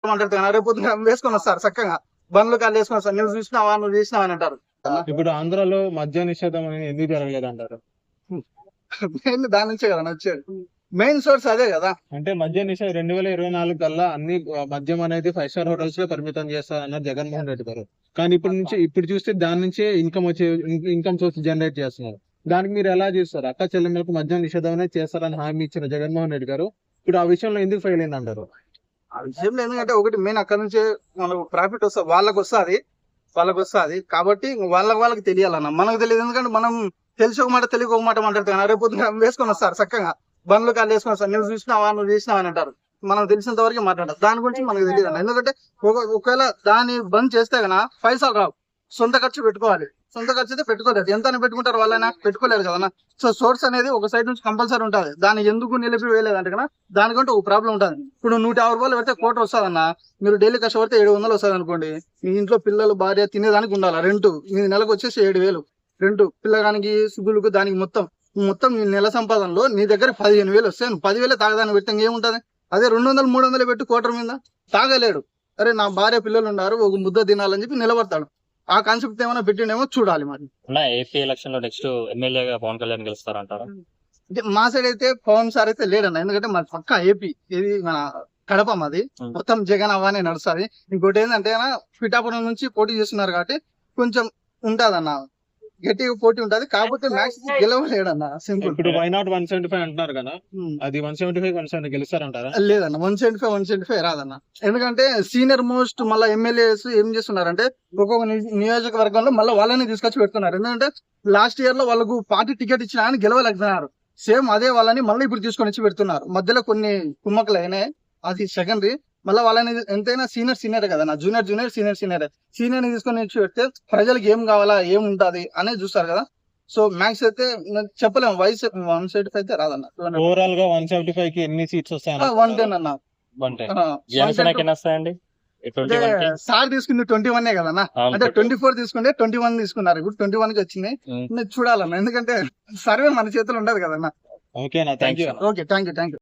మాట్లాడుతున్నా రేపు పొద్దున వేసుకొని వస్తారు చక్కగా బండ్లు కాళ్ళు వేసుకొని వస్తారు. నువ్వు చూసినావా అని అంటారు. ఇప్పుడు ఆంధ్రాలో మద్య నిషేధం అనేది ఎందుకు జరగలేదు అంటారు? మెయిన్ దాని నుంచే కదా వచ్చేది. మెయిన్ సోర్స్ అదే కదా. అంటే మద్య నిషేధం 2024 కల్లా అన్ని మద్యం అనేది 5 స్టార్ హోటల్స్ లో పరిమితం చేస్తారన్నారు జగన్మోహన్ రెడ్డి గారు. కానీ ఇప్పుడు చూస్తే దాని నుంచే ఇన్కమ్ సోర్స్ జనరేట్ చేస్తున్నారు. దానికి మీరు ఎలా చేస్తారు? అక్క చెల్లెమ్మలకు మద్యం నిషేధం అనేది చేస్తారని హామీ ఇచ్చిన జగన్మోహన్ రెడ్డి గారు ఇప్పుడు ఆ విషయంలో ఎందుకు ఫెయిల్ అయింది అంటారు? ఆ విషయంలో ఎందుకంటే ఒకటి మెయిన్ అక్కడ నుంచే మనకు ప్రాఫిట్ వస్తుంది, వాళ్ళకి వస్తుంది కాబట్టి వాళ్ళకి తెలియాలన్న, మనకు తెలియదు. ఎందుకంటే మనం తెలిసి ఒక మాట తెలియక ఒక మాట మాట్లాడుతున్నా రేపు పొద్దున వేసుకొని వస్తారు చక్కగా బండ్లు కాళ్ళు వేసుకొని వస్తారు. నువ్వు చూసినావా అని అంటారు. మనం తెలిసినంత వరకు మాట్లాడారు. దాని గురించి మనకు తెలియదు అన్న. ఎందుకంటే ఒకవేళ దాన్ని బంద్ చేస్తే కన్నా పైసలు రావు, సొంత ఖర్చు పెట్టుకోవాలి. సొంత ఖర్చు అయితే పెట్టుకోలేదు. ఎంత పెట్టుకుంటారు వాళ్ళైనా పెట్టుకోలేరు కదా. సో సోర్స్ అనేది ఒక సైడ్ నుంచి కంపల్సరీ ఉంటుంది. దాన్ని ఎందుకు నిలిపివేయలేదంటే కన్నా దానికంటే ఒక ప్రాబ్లం ఉంటుంది. ఇప్పుడు 150 రూపాయలు పెడితే 1 కోటి వస్తుందన్న, మీరు డైలీ కష్టపడితే 700 వస్తుంది అనుకోండి. మీ ఇంట్లో పిల్లలు భార్య తినేదానికి ఉండాలి. రెంట్ మీ నెలకు వచ్చేసి 7,000 రెంట్, పిల్లగానికి సుగులకు దానికి మొత్తం నీ నెల సంపాదనలో నీ దగ్గర 15,000 వస్తాయి. 10,000 తాగదానికి పెట్టిన ఏముంటది? అదే 200-300 పెట్టి క్వార్టర్ మీద తాగలేడు. అరే నా భార్య పిల్లలు ఉన్నారు, ఒక ముద్ద తినాలని చెప్పి నిలబడతాడు. ఆ కాన్సెప్ట్ ఏమైనా పెట్టినేమో చూడాలి. మరి ఏపీ ఎలక్షన్ లో నెక్స్ట్ ఎమ్మెల్యేగా పవన్ కళ్యాణ్ గెలుస్తారంటారా? అంటే మా సైడ్ అయితే పవన్ సార్ అయితే లేడన్న. ఎందుకంటే మన పక్క ఏపీ ఇది మన కడప, మాది మొత్తం జగన్ అవ్వనే నడుస్తుంది. ఇంకోటి ఏంటంటే పిఠాపురం నుంచి పోటీ చేస్తున్నారు కాబట్టి కొంచెం ఉంటదన్న, గట్టిగా పోటీ ఉంటది. కాకపోతే మ్యాక్స్ గెలవలేడన్న. సింపుల్. ఇప్పుడు వైనాట్ 175 అంటున్నారు కదా, అది 175 గెలుస్తారంటారా? లేదన్న, 175 రాదన్న. ఎందుకంటే సీనియర్ మోస్ట్ మళ్ళీ ఎమ్మెల్యేస్ ఏం చేస్తున్నారంటే ఒక్కొక్క నియోజకవర్గంలో మళ్ళీ వాళ్ళని తీసుకొచ్చి పెడుతున్నారు. ఎందుకంటే లాస్ట్ ఇయర్ లో వాళ్ళకు పార్టీ టికెట్ ఇచ్చినా అని గెలవలేకపోతున్నారు. సేమ్ అదే వాళ్ళని మళ్ళీ ఇప్పుడు తీసుకొని వచ్చి పెడుతున్నారు. మధ్యలో కొన్ని కుమ్మకలు అయినాయి, అది సెకండరీ. మళ్ళీ వాళ్ళని ఎంతైనా సీనియర్ కదా, జూనియర్ సీనియర్ ని తీసుకొని వచ్చి పెడితే ప్రజలకు ఏం కావాలా ఏం ఉంటది అనేది చూస్తారు కదా. సో మ్యాక్స్ అయితే చెప్పలేము, వయసు 175 అయితే రాదన్న. ఓవరాల్ గా 175 కి ఎన్ని సీట్స్ వస్తాయి? 110 అన్న. సార్ తీసుకుంది 21 కదన్నా. అంటే 24 తీసుకుంటే 21 తీసుకున్నారు. ఇప్పుడు 21 కి వచ్చింది. చూడాలన్న, ఎందుకంటే సర్వే మన చేతులు ఉండదు కదన్నా. ఓకేనా, thank you. Okay, thank you.